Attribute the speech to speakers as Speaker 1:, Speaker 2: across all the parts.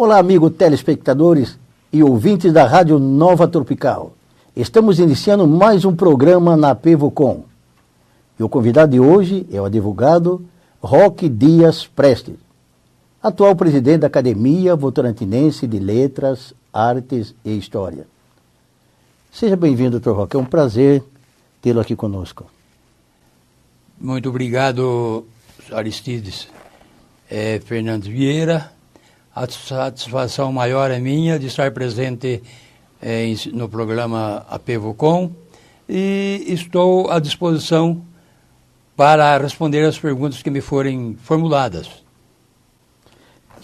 Speaker 1: Olá, amigos telespectadores e ouvintes da Rádio Nova Tropical. Estamos iniciando mais um programa na PEVOCOM. E o convidado de hoje é o advogado Roque Dias Prestes, atual presidente da Academia Votorantinense de Letras, Artes e História. Seja bem-vindo, Dr. Roque. É um prazer tê-lo aqui conosco.
Speaker 2: Muito obrigado, Aristides Fernandes Vieira. A satisfação maior é minha de estar presente no programa APEVOCOM e estou à disposição para responder as perguntas que me forem formuladas.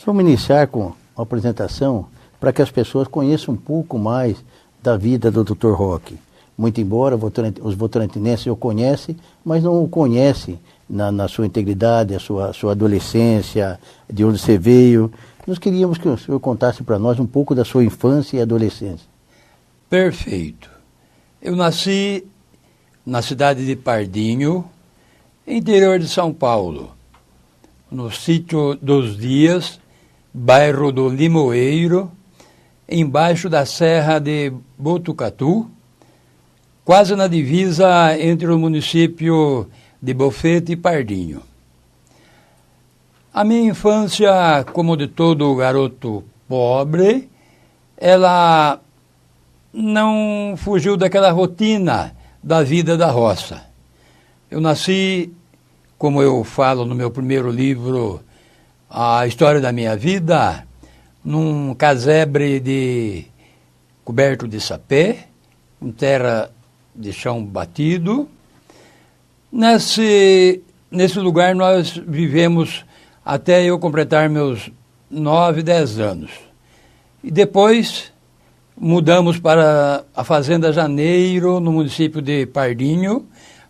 Speaker 1: Vamos iniciar com uma apresentação para que as pessoas conheçam um pouco mais da vida do Dr. Roque. Muito embora os votorantinenses o conhecem, mas não o conhecem na sua integridade, a sua adolescência, de onde você veio. Nós queríamos que o senhor contasse para nós um pouco da sua infância e adolescência.
Speaker 2: Perfeito. Eu nasci na cidade de Pardinho, interior de São Paulo, no sítio dos Dias, bairro do Limoeiro, embaixo da Serra de Botucatu, quase na divisa entre o município de Bofete e Pardinho. A minha infância, como de todo garoto pobre, ela não fugiu daquela rotina da vida da roça. Eu nasci, como eu falo no meu primeiro livro, A História da Minha Vida, num casebre coberto de sapé, com terra de chão batido. Nesse lugar nós vivemos até eu completar meus 9, 10 anos. E depois mudamos para a Fazenda Janeiro, no município de Pardinho,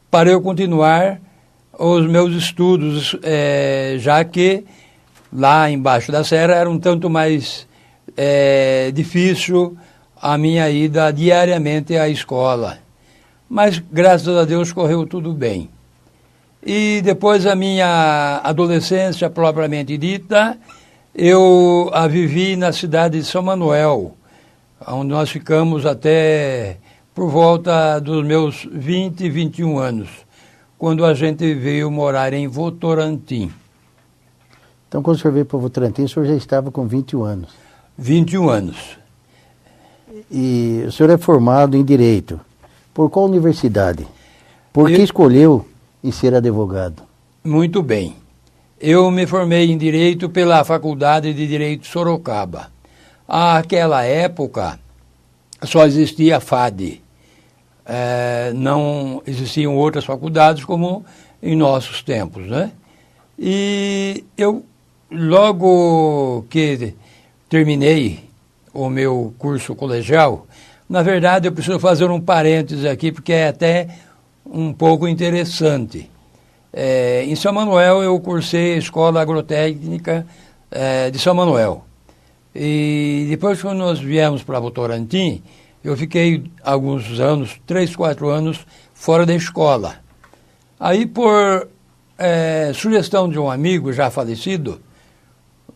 Speaker 2: para eu continuar os meus estudos, já que lá embaixo da serra era um tanto mais difícil a minha ida diariamente à escola. Mas, graças a Deus, correu tudo bem. E depois a minha adolescência propriamente dita, eu a vivi na cidade de São Manuel, onde nós ficamos até por volta dos meus 20, 21 anos, quando a gente veio morar em Votorantim.
Speaker 1: Então, quando o senhor veio para Votorantim, o senhor já estava com 21 anos.
Speaker 2: 21 anos.
Speaker 1: E o senhor é formado em Direito. Por qual universidade? Por que escolheu em ser advogado?
Speaker 2: Muito bem. Eu me formei em Direito pela Faculdade de Direito Sorocaba. Àquela época, só existia a FAD. Não existiam outras faculdades como em nossos tempos, né? E eu, logo que terminei o meu curso colegial, na verdade eu preciso fazer um parênteses aqui, porque é até um pouco interessante. Em São Manuel eu cursei a Escola Agrotécnica de São Manuel. E depois, quando nós viemos para Votorantim, eu fiquei alguns anos, 3, 4 anos, fora da escola. Aí, por sugestão de um amigo já falecido,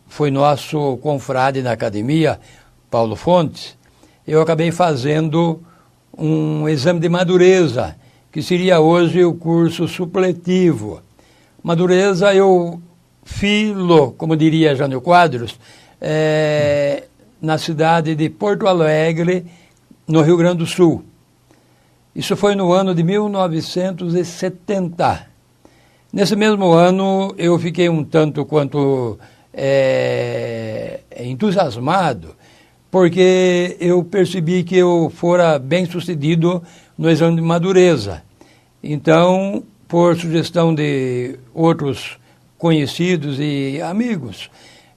Speaker 2: foi nosso confrade na academia, Paulo Fontes, eu acabei fazendo um exame de madureza, que seria hoje o curso supletivo. Madureza eu filo, como diria Jânio Quadros, na cidade de Porto Alegre, no Rio Grande do Sul. Isso foi no ano de 1970. Nesse mesmo ano, eu fiquei um tanto quanto entusiasmado, porque eu percebi que eu fora bem sucedido no exame de madureza. Então, por sugestão de outros conhecidos e amigos,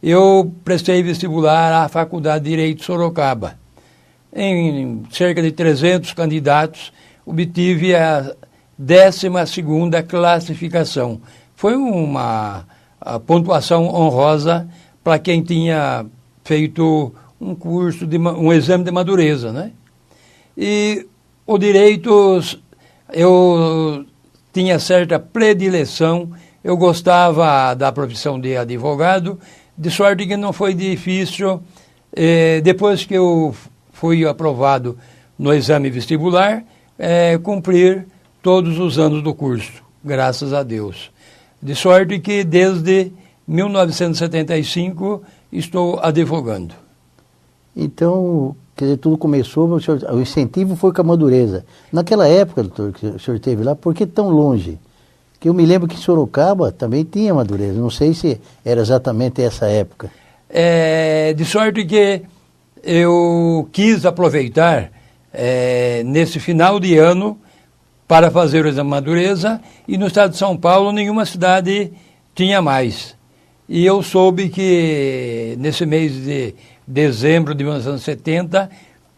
Speaker 2: eu prestei vestibular à Faculdade de Direito Sorocaba. Em cerca de 300 candidatos, obtive a 12ª classificação. Foi uma pontuação honrosa para quem tinha feito um curso, um exame de madureza, né? E o direito, eu tinha certa predileção, eu gostava da profissão de advogado, de sorte que não foi difícil Depois que eu fui aprovado no exame vestibular, cumprir todos os anos do curso, graças a Deus. De sorte que desde 1975 estou advogando.
Speaker 1: Então, quer dizer, tudo começou, o incentivo foi com a Madureza. Naquela época, doutor, que o senhor esteve lá, por que tão longe? Que eu me lembro que em Sorocaba também tinha Madureza, não sei se era exatamente essa época.
Speaker 2: De sorte que eu quis aproveitar nesse final de ano para fazer o exame Madureza, e no estado de São Paulo nenhuma cidade tinha mais. E eu soube que nesse mês de dezembro de 1970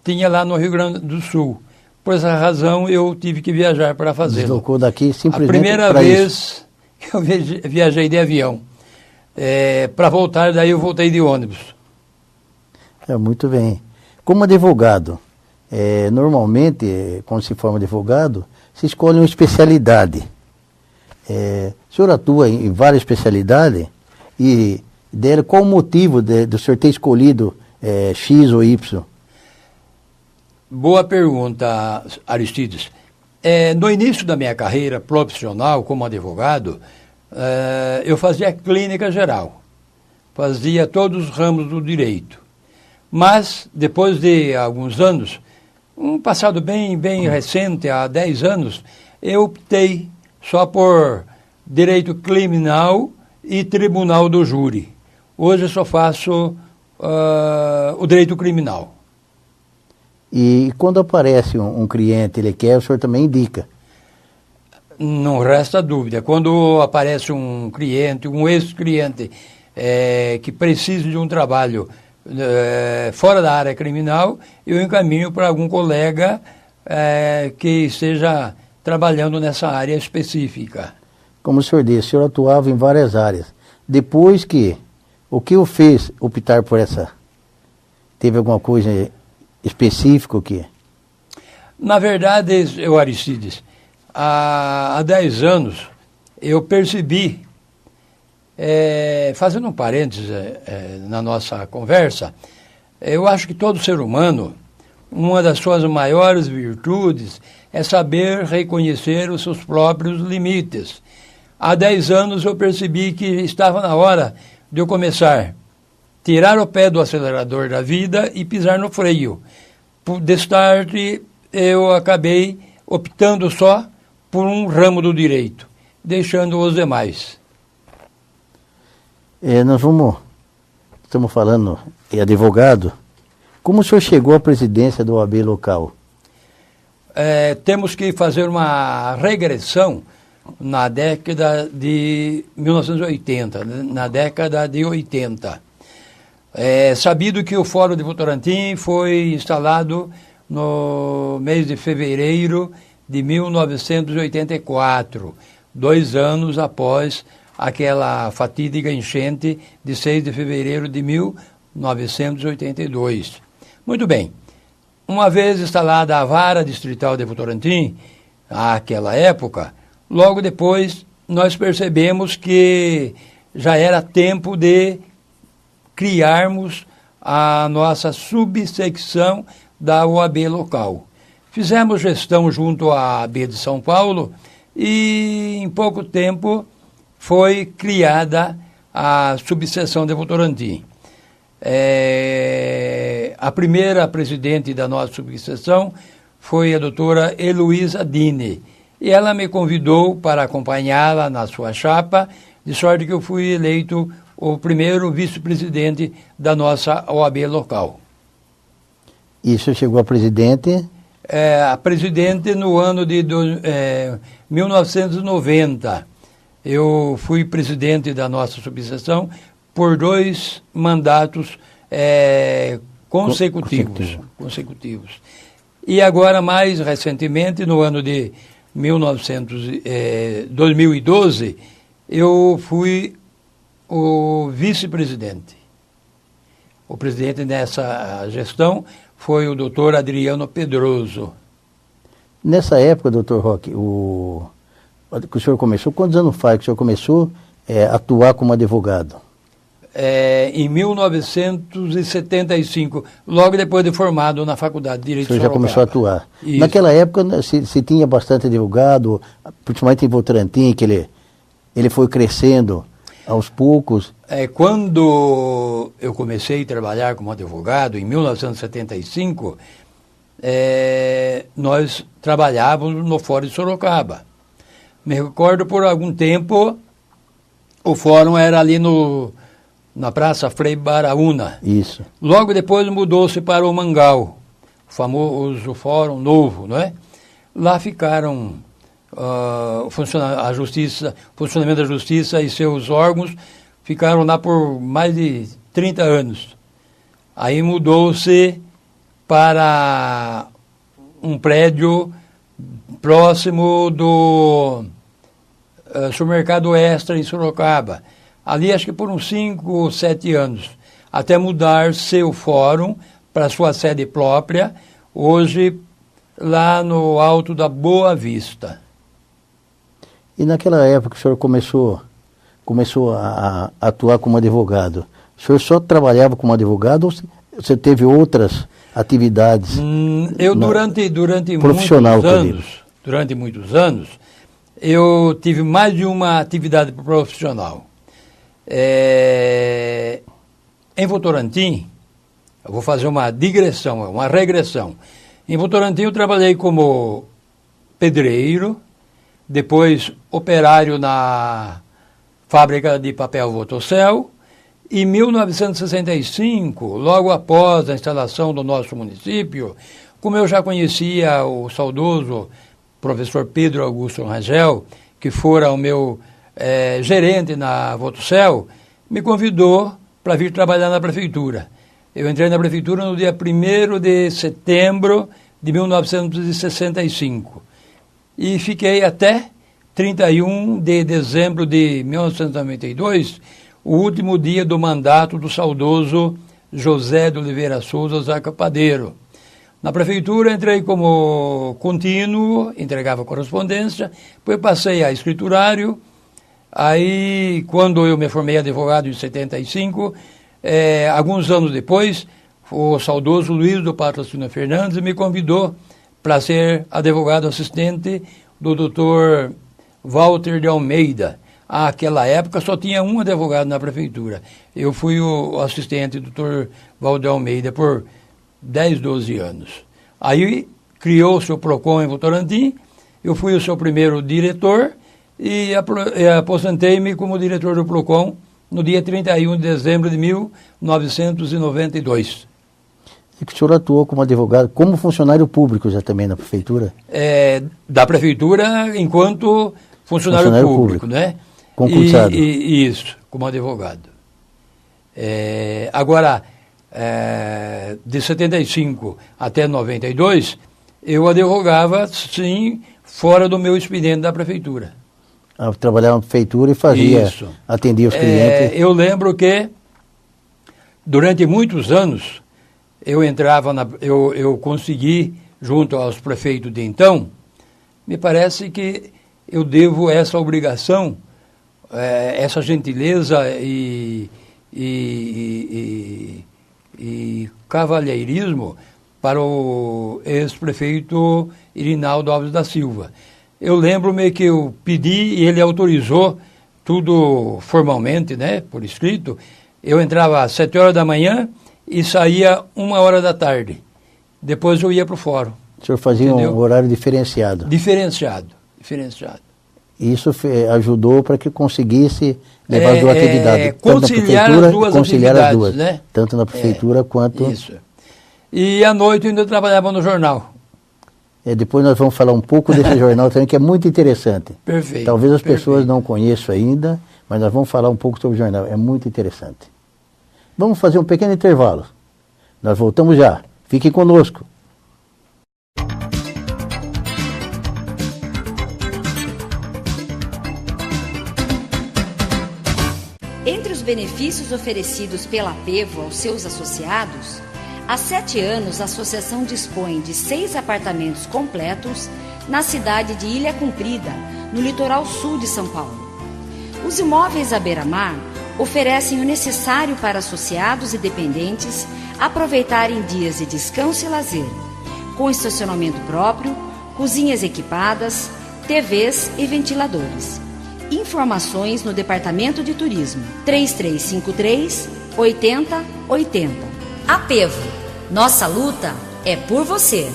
Speaker 2: tinha lá no Rio Grande do Sul. Por essa razão eu tive que viajar para fazê-lo.
Speaker 1: Deslocou daqui simplesmente
Speaker 2: a primeira vez que eu viajei de avião. Para voltar, daí eu voltei de ônibus.
Speaker 1: Muito bem. Como advogado, normalmente, quando se forma advogado, se escolhe uma especialidade. O senhor atua em várias especialidades e qual o motivo do senhor ter escolhido X ou Y?
Speaker 2: Boa pergunta, Aristides. No início da minha carreira profissional como advogado, eu fazia clínica geral, fazia todos os ramos do direito. Mas, depois de alguns anos, um passado bem recente, há 10 anos, eu optei só por direito criminal e tribunal do júri. Hoje eu só faço o direito criminal.
Speaker 1: E quando aparece um cliente, ele quer, o senhor também indica?
Speaker 2: Não resta dúvida. Quando aparece um cliente, um ex-cliente, que precisa de um trabalho fora da área criminal, eu encaminho para algum colega que esteja trabalhando nessa área específica. Como
Speaker 1: o senhor disse, o senhor atuava em várias áreas. Depois o que o fez optar por essa? Teve alguma coisa específica que?
Speaker 2: Na verdade, Aristides, há 10 anos eu percebi, fazendo um parênteses na nossa conversa, eu acho que todo ser humano, uma das suas maiores virtudes é saber reconhecer os seus próprios limites. Há 10 anos eu percebi que estava na hora de eu começar a tirar o pé do acelerador da vida e pisar no freio. Desse tarde, eu acabei optando só por um ramo do direito, deixando os demais.
Speaker 1: Estamos falando, advogado, como o senhor chegou à presidência do OAB local?
Speaker 2: Temos que fazer uma regressão na década de 1980, na década de 80. Sabido que o Fórum de Votorantim foi instalado no mês de fevereiro de 1984, 2 anos após aquela fatídica enchente de 6 de fevereiro de 1982. Muito bem, uma vez instalada a Vara Distrital de Votorantim, àquela época, logo depois nós percebemos que já era tempo de criarmos a nossa subsecção da OAB local. Fizemos gestão junto à AB de São Paulo e em pouco tempo foi criada a subseção de Votorantim. A primeira presidente da nossa subseção foi a doutora Heloísa Dini, e ela me convidou para acompanhá-la na sua chapa, de sorte que eu fui eleito o primeiro vice-presidente da nossa OAB local.
Speaker 1: E o senhor chegou a presidente?
Speaker 2: A presidente no ano de 1990. Eu fui presidente da nossa subseção por 2 mandatos consecutivos. E agora, mais recentemente, no ano de 2012, eu fui o vice-presidente. O presidente nessa gestão foi o doutor Adriano Pedroso.
Speaker 1: Nessa época, doutor Roque, que o senhor começou, quantos anos faz que o senhor começou a atuar como advogado?
Speaker 2: em 1975, logo depois de formado na Faculdade de Direito de
Speaker 1: Sorocaba. O senhor já começou a atuar.
Speaker 2: Isso.
Speaker 1: Naquela época se tinha bastante advogado, principalmente em Votorantim, que ele foi crescendo aos poucos.
Speaker 2: Quando eu comecei a trabalhar como advogado, em 1975, nós trabalhávamos no Fórum de Sorocaba. Me recordo, por algum tempo, o fórum era ali na Praça Frei Baraúna.
Speaker 1: Isso.
Speaker 2: Logo depois mudou-se para o Mangal, o famoso Fórum Novo, não é? Lá ficaram o funcionamento da Justiça e seus órgãos ficaram lá por mais de 30 anos. Aí mudou-se para um prédio próximo do Supermercado Extra em Sorocaba. Ali acho que por uns 5 ou 7 anos, até mudar seu fórum para sua sede própria, hoje lá no Alto da Boa Vista.
Speaker 1: E naquela época que o senhor começou a atuar como advogado, o senhor só trabalhava como advogado ou você teve outras atividades?
Speaker 2: Eu durante muitos anos, eu tive mais de uma atividade profissional. Em Votorantim, eu vou fazer uma digressão, uma regressão. Em Votorantim eu trabalhei como pedreiro, depois operário na fábrica de papel Votocel. Em 1965, logo após a instalação do nosso município, como eu já conhecia o saudoso professor Pedro Augusto Rangel, que fora o meu gerente na Votocel, me convidou para vir trabalhar na prefeitura. Eu entrei na prefeitura no dia 1º de setembro de 1965 e fiquei até 31 de dezembro de 1992, o último dia do mandato do saudoso José de Oliveira Souza Zaca Padeiro. Na prefeitura entrei como contínuo, entregava correspondência, depois passei a escriturário. Aí, quando eu me formei advogado em 75, alguns anos depois, o saudoso Luiz do Patrocínio Fernandes me convidou para ser advogado assistente do Dr. Walter de Almeida. Àquela época só tinha um advogado na prefeitura. Eu fui o assistente do Dr. Walter de Almeida por 10, 12 anos. Aí criou-se o PROCON em Votorantim, eu fui o seu primeiro diretor e aposentei-me como diretor do PROCON no dia 31 de dezembro de 1992.
Speaker 1: E que o senhor atuou como advogado, como funcionário público já também na prefeitura?
Speaker 2: Da prefeitura enquanto funcionário público, né?
Speaker 1: Concursado.
Speaker 2: Isso, como advogado. Agora, de 75 até 92, eu advogava, sim, fora do meu expediente da prefeitura.
Speaker 1: Trabalhava na prefeitura e atendia os clientes.
Speaker 2: Eu lembro que, durante muitos anos, eu consegui, junto aos prefeitos de então, me parece que eu devo essa obrigação, essa gentileza e cavalheirismo para o ex-prefeito Irinaldo Alves da Silva. Eu lembro-me que eu pedi e ele autorizou tudo formalmente, né, por escrito. Eu entrava às 7 horas da manhã e saía 1 hora da tarde. Depois eu ia para o fórum.
Speaker 1: O senhor fazia um horário diferenciado?
Speaker 2: Diferenciado.
Speaker 1: Isso ajudou para que conseguisse levar as duas atividades.
Speaker 2: Conciliar as duas, né?
Speaker 1: Tanto na prefeitura quanto...
Speaker 2: Isso. E à noite eu ainda trabalhava no jornal.
Speaker 1: Depois nós vamos falar um pouco desse jornal também, que é muito interessante.
Speaker 2: Perfeito.
Speaker 1: Talvez as pessoas não conheçam ainda, mas nós vamos falar um pouco sobre o jornal. É muito interessante. Vamos fazer um pequeno intervalo. Nós voltamos já. Fiquem conosco.
Speaker 3: Entre os benefícios oferecidos pela Apevo aos seus associados, há 7 anos a associação dispõe de 6 apartamentos completos na cidade de Ilha Comprida, no litoral sul de São Paulo. Os imóveis à beira-mar oferecem o necessário para associados e dependentes aproveitarem dias de descanso e lazer, com estacionamento próprio, cozinhas equipadas, TVs e ventiladores. Informações no Departamento de Turismo 3353-8080. Apevo, nossa luta é por você.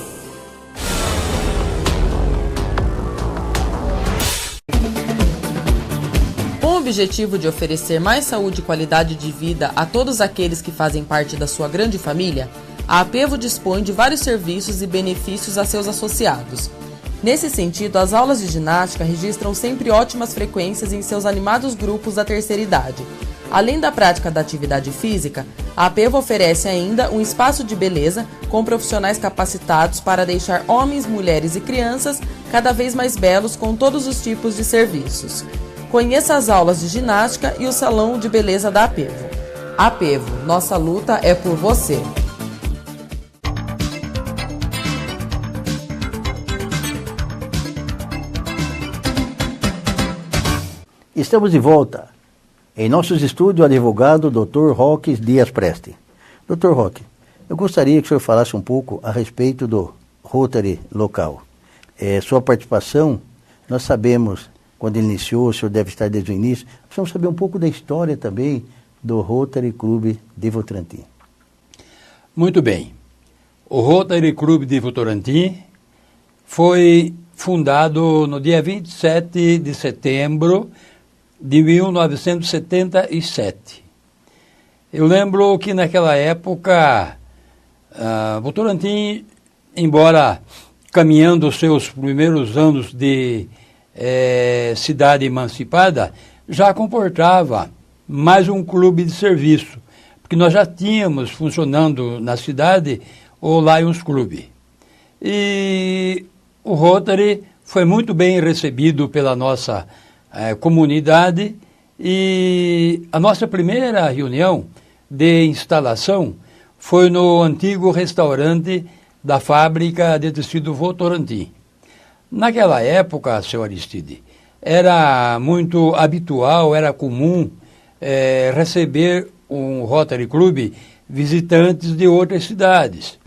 Speaker 4: Com o objetivo de oferecer mais saúde e qualidade de vida a todos aqueles que fazem parte da sua grande família, a Apevo dispõe de vários serviços e benefícios a seus associados. Nesse sentido, as aulas de ginástica registram sempre ótimas frequências em seus animados grupos da terceira idade. Além da prática da atividade física, a Apevo oferece ainda um espaço de beleza com profissionais capacitados para deixar homens, mulheres e crianças cada vez mais belos com todos os tipos de serviços. Conheça as aulas de ginástica e o salão de beleza da Apevo. Apevo, nossa luta é por você.
Speaker 1: Estamos de volta. Em nossos estúdios, o advogado Dr. Roque Dias Preste. Dr. Roque, eu gostaria que o senhor falasse um pouco a respeito do Rotary local. Sua participação, nós sabemos quando ele iniciou, o senhor deve estar desde o início. Precisamos saber um pouco da história também do Rotary Clube de Votorantim.
Speaker 2: Muito bem. O Rotary Clube de Votorantim foi fundado no dia 27 de setembro de 1977. Eu lembro que naquela época, Votorantim, embora caminhando os seus primeiros anos de cidade emancipada, já comportava mais um clube de serviço, porque nós já tínhamos funcionando na cidade o Lions Club. E o Rotary foi muito bem recebido pela nossa comunidade, e a nossa primeira reunião de instalação foi no antigo restaurante da fábrica de tecido Votorantim. Naquela época, seu Aristide, era muito habitual, era comum receber um Rotary Club visitantes de outras cidades.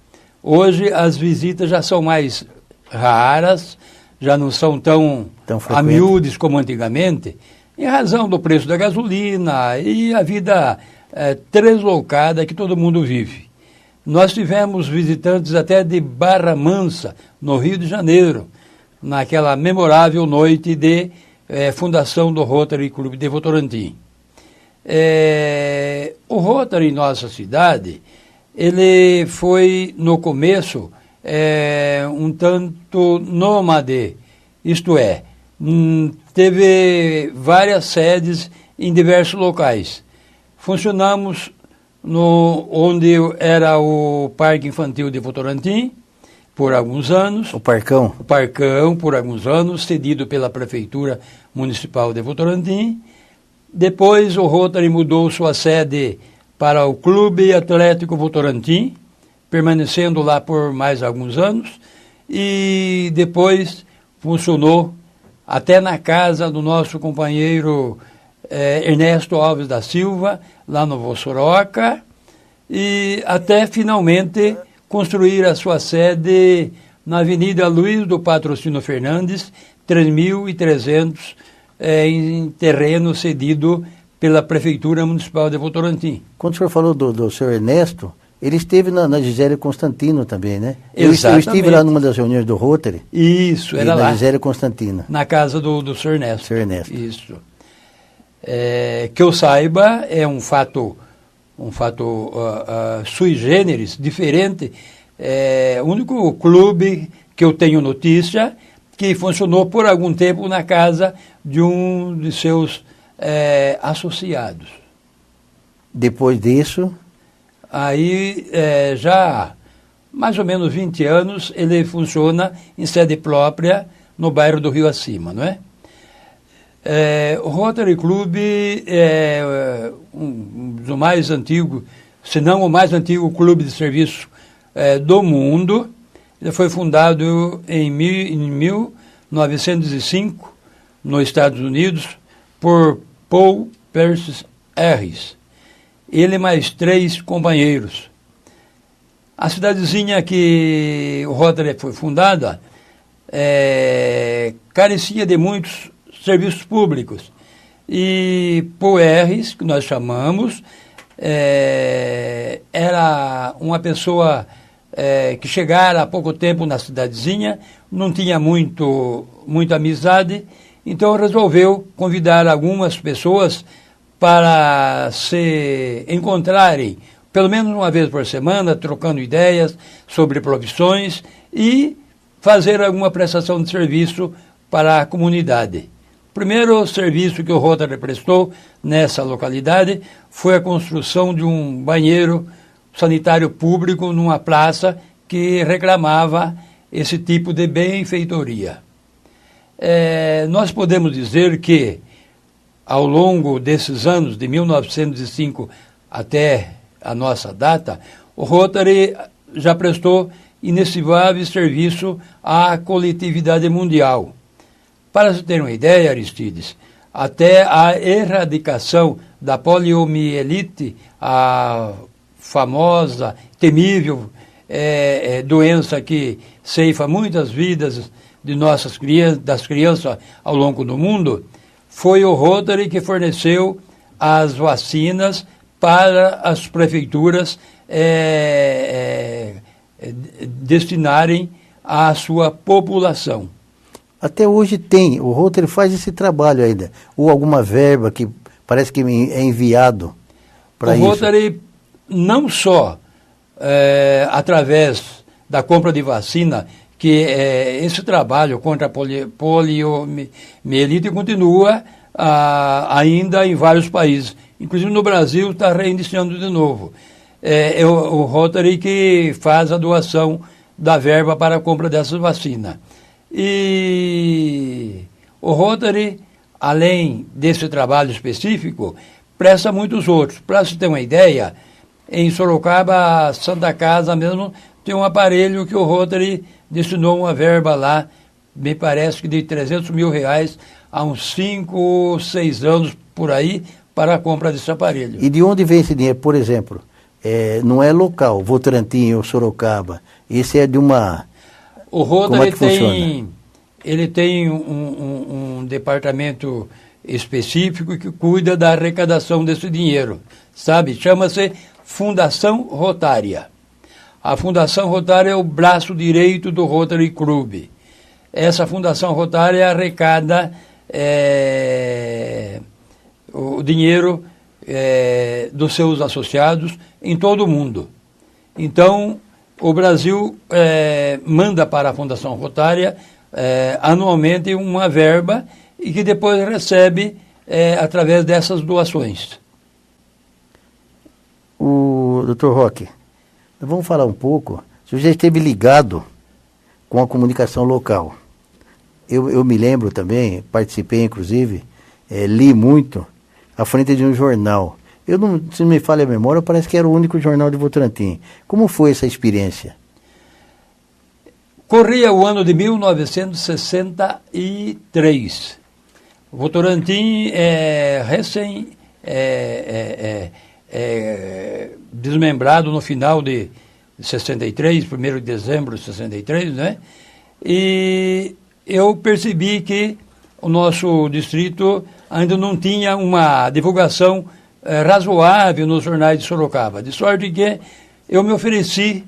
Speaker 2: Hoje as visitas já são mais raras, já não são tão a miúdes como antigamente, em razão do preço da gasolina e a vida deslocada que todo mundo vive. Nós tivemos visitantes até de Barra Mansa, no Rio de Janeiro, naquela memorável noite de fundação do Rotary Clube de Votorantim. O Rotary em nossa cidade, ele foi no começo um tanto nômade, isto é, teve várias sedes em diversos locais. Funcionamos onde era o Parque Infantil de Votorantim, por alguns anos.
Speaker 1: O Parcão?
Speaker 2: O Parcão, por alguns anos, cedido pela Prefeitura Municipal de Votorantim. Depois o Rotary mudou sua sede para o Clube Atlético Votorantim, permanecendo lá por mais alguns anos, e depois funcionou até na casa do nosso companheiro Ernesto Alves da Silva, lá no Vossoroca, e até finalmente construir a sua sede na Avenida Luiz do Patrocínio Fernandes, 3.300, em terreno cedido pela Prefeitura Municipal de Votorantim.
Speaker 1: Quando o senhor falou do senhor Ernesto, ele esteve na Gisele Constantino também, né?
Speaker 2: Exatamente.
Speaker 1: Eu estive lá numa das reuniões do Rotary.
Speaker 2: Isso, era lá.
Speaker 1: Na Gisele Constantino.
Speaker 2: Na casa do senhor Ernesto.
Speaker 1: Senhor Ernesto.
Speaker 2: Isso. Que eu saiba, é um fato sui generis, diferente. O único clube que eu tenho notícia que funcionou por algum tempo na casa de um de seus associados.
Speaker 1: Depois disso?
Speaker 2: Aí, já mais ou menos 20 anos, ele funciona em sede própria no bairro do Rio Acima, não é? O Rotary Club é um dos mais antigos, se não o mais antigo clube de serviço do mundo. Ele foi fundado em 1905, nos Estados Unidos, por Paul Percy R's. Ele mais 3 companheiros. A cidadezinha que o Rotary foi fundada carecia de muitos serviços públicos. E Poerres, que nós chamamos, era uma pessoa que chegara há pouco tempo na cidadezinha, não tinha muita amizade, então resolveu convidar algumas pessoas para se encontrarem pelo menos uma vez por semana, trocando ideias sobre profissões e fazer alguma prestação de serviço para a comunidade. O primeiro serviço que o Rotary prestou nessa localidade foi a construção de um banheiro sanitário público numa praça que reclamava esse tipo de benfeitoria. Nós podemos dizer que, ao longo desses anos, de 1905 até a nossa data, o Rotary já prestou inestimável serviço à coletividade mundial. Para se ter uma ideia, Aristides, até a erradicação da poliomielite, a famosa, temível doença que ceifa muitas vidas de das crianças ao longo do mundo, foi o Rotary que forneceu as vacinas para as prefeituras destinarem à sua população.
Speaker 1: Até hoje o Rotary faz esse trabalho ainda, ou alguma verba que parece que é enviado para isso?
Speaker 2: O Rotary não só através da compra de vacina, que esse trabalho contra a poliomielite continua ainda em vários países. Inclusive no Brasil está reiniciando de novo. É o Rotary que faz a doação da verba para a compra dessas vacinas. E o Rotary, além desse trabalho específico, presta muitos outros. Para se ter uma ideia, em Sorocaba, Santa Casa mesmo, tem um aparelho que o Rotary destinou uma verba lá, me parece que de R$300 mil, há uns 5, 6 anos por aí, para a compra desse aparelho.
Speaker 1: E de onde vem esse dinheiro? Por exemplo, não é local, Votorantim ou Sorocaba, esse é de uma...
Speaker 2: O Rotary
Speaker 1: como é que funciona?
Speaker 2: Ele tem um departamento específico que cuida da arrecadação desse dinheiro, sabe? Chama-se Fundação Rotária. A Fundação Rotária é o braço direito do Rotary Club. Essa Fundação Rotária arrecada o dinheiro dos seus associados em todo o mundo. Então, o Brasil manda para a Fundação Rotária anualmente uma verba e que depois recebe através dessas doações.
Speaker 1: O Dr. Roque, vamos falar um pouco. O senhor já esteve ligado com a comunicação local. Eu me lembro também, participei inclusive, li muito à frente de um jornal. Se não me falha a memória, parece que era o único jornal de Votorantim. Como foi essa experiência?
Speaker 2: Corria o ano de 1963. Votorantim desmembrado no final de 63, 1º de dezembro de 63, né? E eu percebi que o nosso distrito ainda não tinha uma divulgação razoável nos jornais de Sorocaba, de sorte que eu me ofereci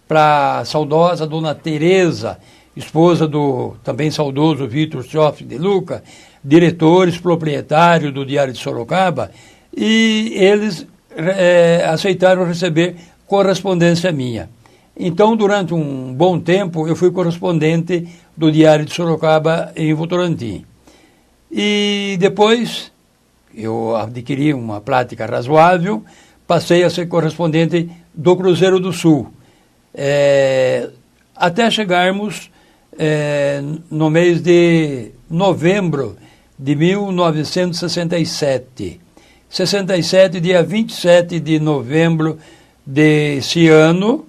Speaker 2: para a saudosa dona Tereza, esposa do também saudoso Vitor Schoff de Luca, diretores, proprietários do Diário de Sorocaba, e eles aceitaram receber correspondência minha. Então, durante um bom tempo, eu fui correspondente do Diário de Sorocaba em Votorantim. E depois, eu adquiri uma prática razoável, passei a ser correspondente do Cruzeiro do Sul, até chegarmos no mês de novembro de 1967. 67, dia 27 de novembro desse ano,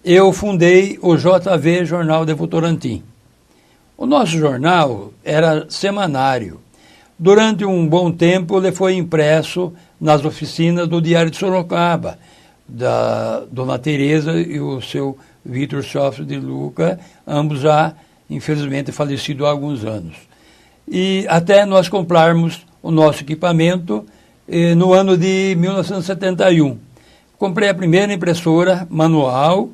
Speaker 2: eu fundei o JV Jornal de Votorantim. O nosso jornal era semanário. Durante um bom tempo, ele foi impresso nas oficinas do Diário de Sorocaba, da Dona Tereza e o seu Vitor Sócio de Luca, ambos já, infelizmente, falecidos há alguns anos. E até nós comprarmos o nosso equipamento no ano de 1971. Comprei a primeira impressora manual,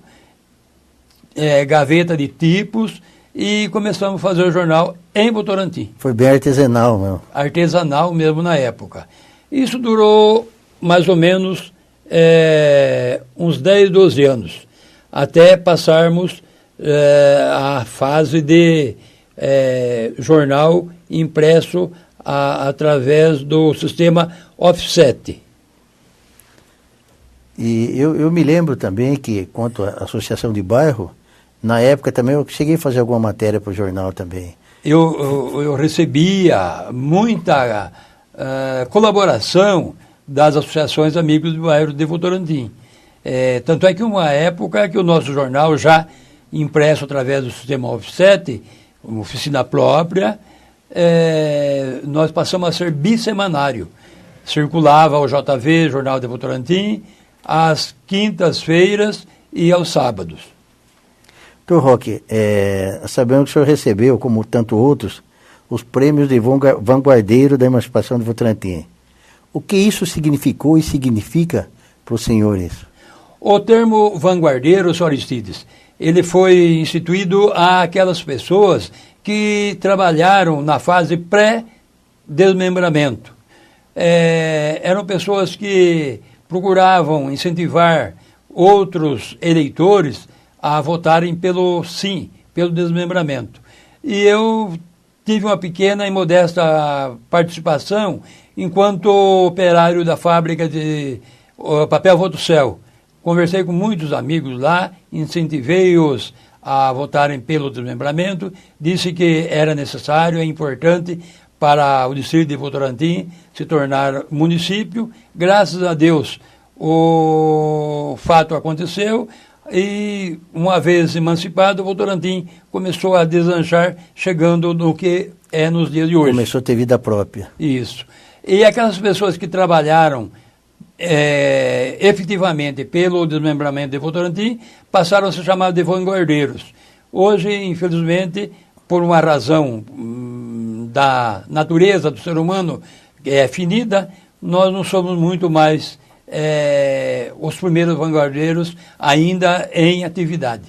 Speaker 2: gaveta de tipos, e começamos a fazer o jornal em Votorantim.
Speaker 1: Foi bem artesanal, meu.
Speaker 2: Artesanal mesmo na época. Isso durou mais ou menos uns 10, 12 anos, até passarmos a fase de jornal impresso através do sistema offset.
Speaker 1: E eu me lembro também que, quanto à associação de bairro, na época também eu cheguei a fazer alguma matéria para o jornal também.
Speaker 2: Eu recebia muita colaboração das associações Amigos do Bairro de Votorantim. Tanto é que uma época que o nosso jornal, já impresso através do sistema offset, uma oficina própria, nós passamos a ser bissemanário. Circulava o JV, Jornal de Votorantim, às quintas-feiras e aos sábados.
Speaker 1: Doutor Roque, sabemos que o senhor recebeu, como tanto outros, os prêmios de vanguardeiro da emancipação de Votorantim. O que isso significou e significa para os senhores?
Speaker 2: O termo vanguardeiro, Sr. Aristides, ele foi instituído àquelas pessoas que trabalharam na fase pré-desmembramento. Eram pessoas que procuravam incentivar outros eleitores a votarem pelo sim, pelo desmembramento. E eu tive uma pequena e modesta participação enquanto operário da fábrica de papel Votocel. Conversei com muitos amigos lá, incentivei-os a votarem pelo desmembramento, disse que era necessário, é importante para o distrito de Votorantim se tornar município. Graças a Deus o fato aconteceu e, uma vez emancipado, Votorantim começou a deslanchar, chegando no que é nos dias de hoje.
Speaker 1: Começou a ter vida própria.
Speaker 2: Isso. E aquelas pessoas que trabalharam efetivamente pelo desmembramento de Votorantim passaram a ser chamados de vanguardeiros. Hoje, infelizmente, por uma razão da natureza do ser humano que é finita, nós não somos muito mais os primeiros vanguardeiros ainda em atividade.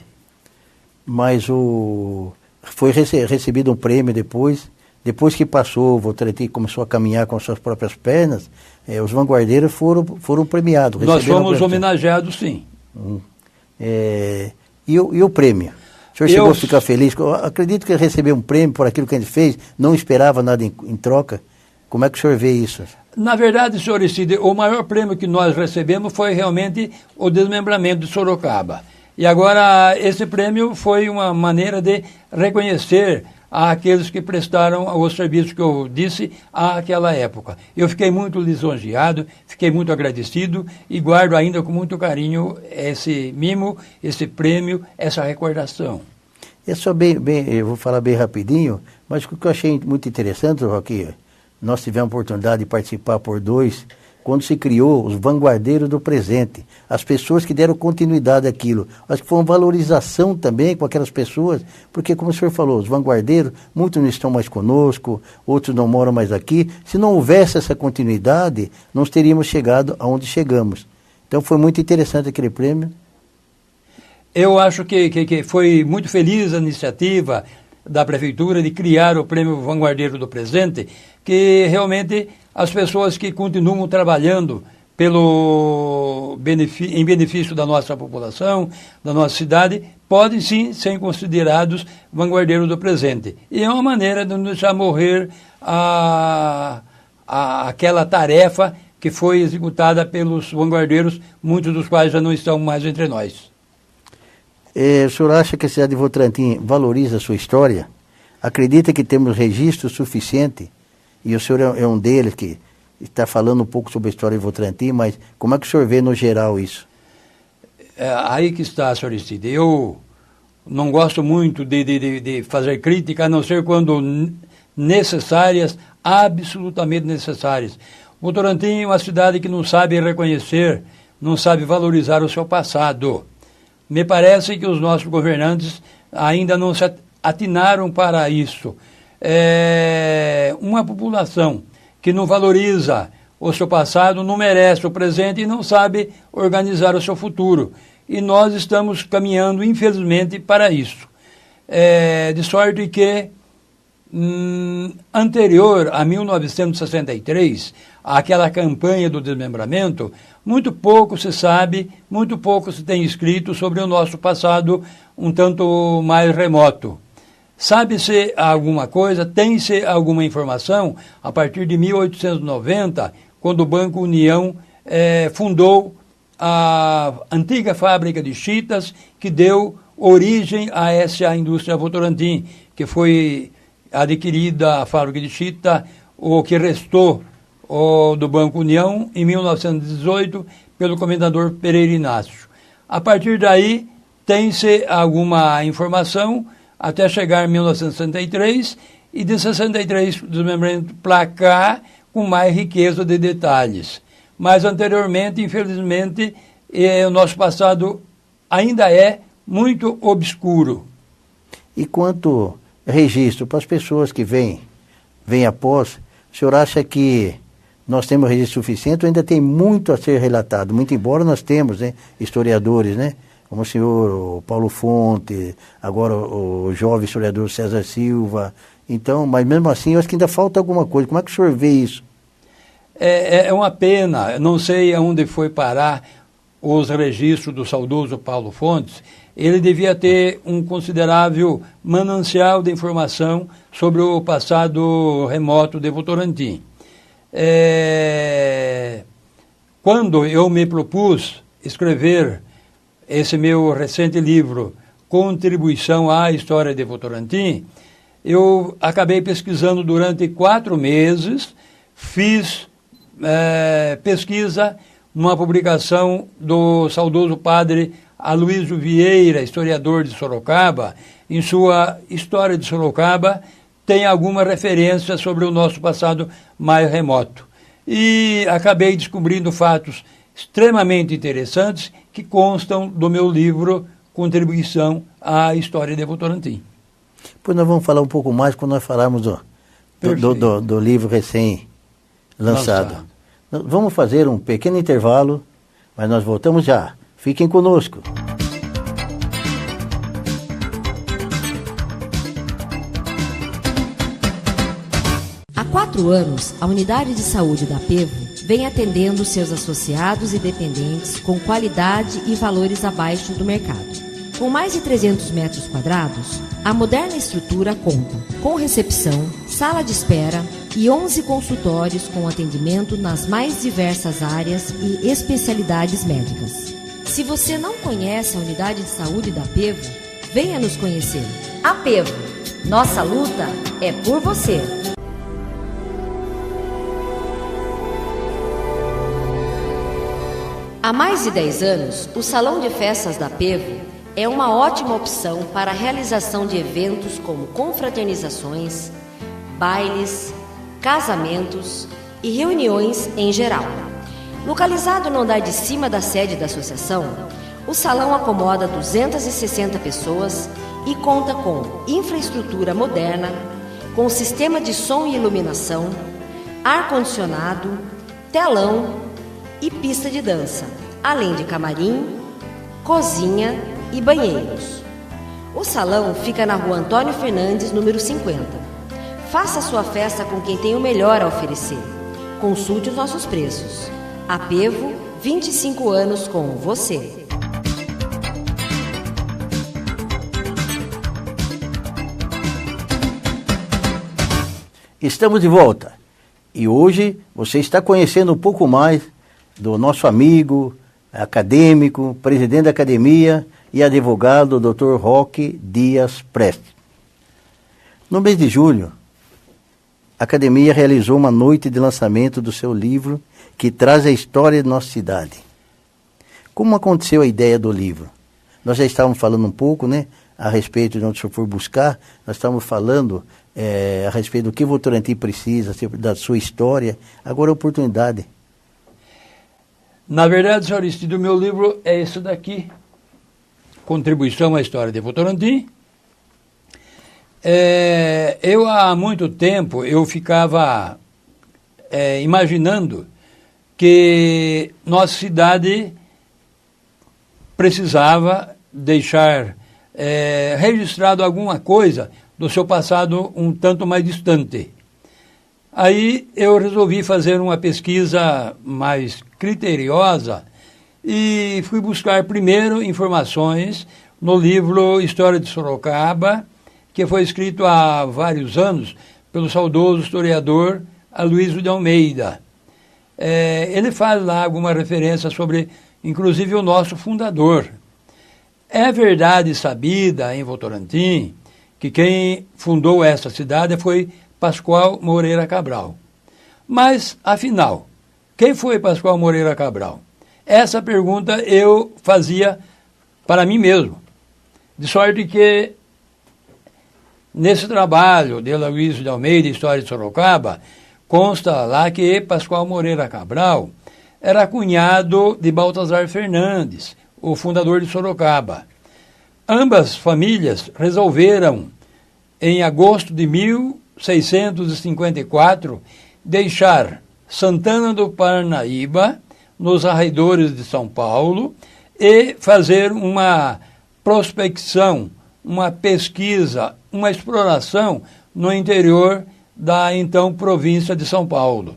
Speaker 1: Mas foi recebido um prêmio depois que passou, o Votorantim começou a caminhar com as suas próprias pernas, os vanguardeiros foram premiados.
Speaker 2: Nós fomos homenageados, sim.
Speaker 1: E o prêmio? O senhor chegou a ficar feliz? Eu acredito que recebeu um prêmio por aquilo que a gente fez, não esperava nada em troca. Como é que o senhor vê isso?
Speaker 2: Na verdade, senhor Aristide, o maior prêmio que nós recebemos foi realmente o desmembramento de Sorocaba. E agora, esse prêmio foi uma maneira de reconhecer àqueles que prestaram os serviços que eu disse àquela época. Eu fiquei muito lisonjeado, fiquei muito agradecido e guardo ainda com muito carinho esse mimo, esse prêmio, essa recordação.
Speaker 1: É só eu vou falar bem rapidinho, mas o que eu achei muito interessante, Roque, nós tivemos a oportunidade de participar por 2, quando se criou os vanguardeiros do presente, as pessoas que deram continuidade àquilo. Acho que foi uma valorização também com aquelas pessoas, porque, como o senhor falou, os vanguardeiros, muitos não estão mais conosco, outros não moram mais aqui. Se não houvesse essa continuidade, nós teríamos chegado aonde chegamos. Então foi muito interessante aquele prêmio.
Speaker 2: Eu acho que foi muito feliz a iniciativa da Prefeitura de criar o Prêmio Vanguardeiro do Presente, que realmente as pessoas que continuam trabalhando em benefício da nossa população, da nossa cidade, podem sim ser considerados vanguardeiros do presente. E é uma maneira de não deixar morrer aquela tarefa que foi executada pelos vanguardeiros, muitos dos quais já não estão mais entre nós.
Speaker 1: O senhor acha que a cidade de Votorantim valoriza a sua história? Acredita que temos registro suficiente? E o senhor é um deles que está falando um pouco sobre a história de Votorantim, mas como é que o senhor vê no geral isso?
Speaker 2: Aí que está, senhor Aristide. Eu não gosto muito de fazer crítica, a não ser quando necessárias, absolutamente necessárias. Votorantim é uma cidade que não sabe reconhecer, não sabe valorizar o seu passado. Me parece que os nossos governantes ainda não se atinaram para isso. Uma população que não valoriza o seu passado não merece o presente e não sabe organizar o seu futuro. E nós estamos caminhando, infelizmente, para isso. De sorte que, anterior a 1963, aquela campanha do desmembramento, muito pouco se sabe, muito pouco se tem escrito sobre o nosso passado um tanto mais remoto. Sabe-se alguma coisa, tem-se alguma informação a partir de 1890, quando o Banco União fundou a antiga fábrica de chitas que deu origem a essa indústria Votorantim, que foi adquirida a fábrica de chita, o que restou do Banco União, em 1918, pelo comendador Pereira Inácio. A partir daí, tem-se alguma informação, até chegar em 1963, e de 63, desmembramento para cá, com mais riqueza de detalhes. Mas anteriormente, infelizmente, o nosso passado ainda é muito obscuro.
Speaker 1: E quanto registro para as pessoas que vêm após, o senhor acha que nós temos registro suficiente ou ainda tem muito a ser relatado? Muito embora nós temos, né, historiadores, né, como o senhor o Paulo Fonte, agora o jovem historiador César Silva. Então, mas mesmo assim, eu acho que ainda falta alguma coisa. Como é que o senhor vê isso?
Speaker 2: É uma pena, não sei aonde foi parar os registros do saudoso Paulo Fontes. Ele devia ter um considerável manancial de informação sobre o passado remoto de Votorantim. Quando eu me propus escrever esse meu recente livro, Contribuição à História de Votorantim, eu acabei pesquisando durante 4 meses, fiz pesquisa numa publicação do saudoso padre Aloysio Vieira, historiador de Sorocaba. Em sua História de Sorocaba tem alguma referência sobre o nosso passado mais remoto. E acabei descobrindo fatos extremamente interessantes que constam do meu livro Contribuição à História de Votorantim.
Speaker 1: Pois nós vamos falar um pouco mais quando nós falarmos do livro recém-lançado. Vamos fazer um pequeno intervalo, mas nós voltamos já. Fiquem conosco.
Speaker 3: Há 4 anos, a Unidade de Saúde da Apevo vem atendendo seus associados e dependentes com qualidade e valores abaixo do mercado. Com mais de 300 metros quadrados, a moderna estrutura conta com recepção, sala de espera e 11 consultórios com atendimento nas mais diversas áreas e especialidades médicas. Se você não conhece a Unidade de Saúde da Apevo, venha nos conhecer. Apevo, nossa luta é por você. Há mais de 10 anos, o Salão de Festas da Apevo é uma ótima opção para a realização de eventos como confraternizações, bailes, casamentos e reuniões em geral. Localizado no andar de cima da sede da associação, o salão acomoda 260 pessoas e conta com infraestrutura moderna, com sistema de som e iluminação, ar-condicionado, telão e pista de dança, além de camarim, cozinha e banheiros. O salão fica na Rua Antônio Fernandes, número 50. Faça sua festa com quem tem o melhor a oferecer. Consulte os nossos preços. Apevo, 25 anos com você.
Speaker 1: Estamos de volta. E hoje você está conhecendo um pouco mais do nosso amigo, acadêmico, presidente da academia e advogado, Dr. Roque Dias Prestes. No mês de julho, a academia realizou uma noite de lançamento do seu livro que traz a história de nossa cidade. Como aconteceu a ideia do livro? Nós já estávamos falando um pouco, né, a respeito de onde o senhor for buscar, nós estávamos falando a respeito do que Votorantim precisa, da sua história. Agora é a oportunidade.
Speaker 2: Na verdade, senhor Aristide, o meu livro é esse daqui, Contribuição à História de Votorantim. Eu, há muito tempo, eu ficava imaginando que nossa cidade precisava deixar registrado alguma coisa do seu passado um tanto mais distante. Aí eu resolvi fazer uma pesquisa mais criteriosa e fui buscar primeiro informações no livro História de Sorocaba, que foi escrito há vários anos pelo saudoso historiador Aloysio de Almeida. Ele faz lá alguma referência sobre, inclusive, o nosso fundador. É verdade sabida em Votorantim que quem fundou essa cidade foi Pascoal Moreira Cabral. Mas, afinal, quem foi Pascoal Moreira Cabral? Essa pergunta eu fazia para mim mesmo. De sorte que, nesse trabalho de Aloysio de Almeida, História de Sorocaba, consta lá que Pascoal Moreira Cabral era cunhado de Baltazar Fernandes, o fundador de Sorocaba. Ambas famílias resolveram, em agosto de 1654, deixar Santana do Parnaíba, nos arredores de São Paulo, e fazer uma prospecção, uma pesquisa, uma exploração no interior da então província de São Paulo.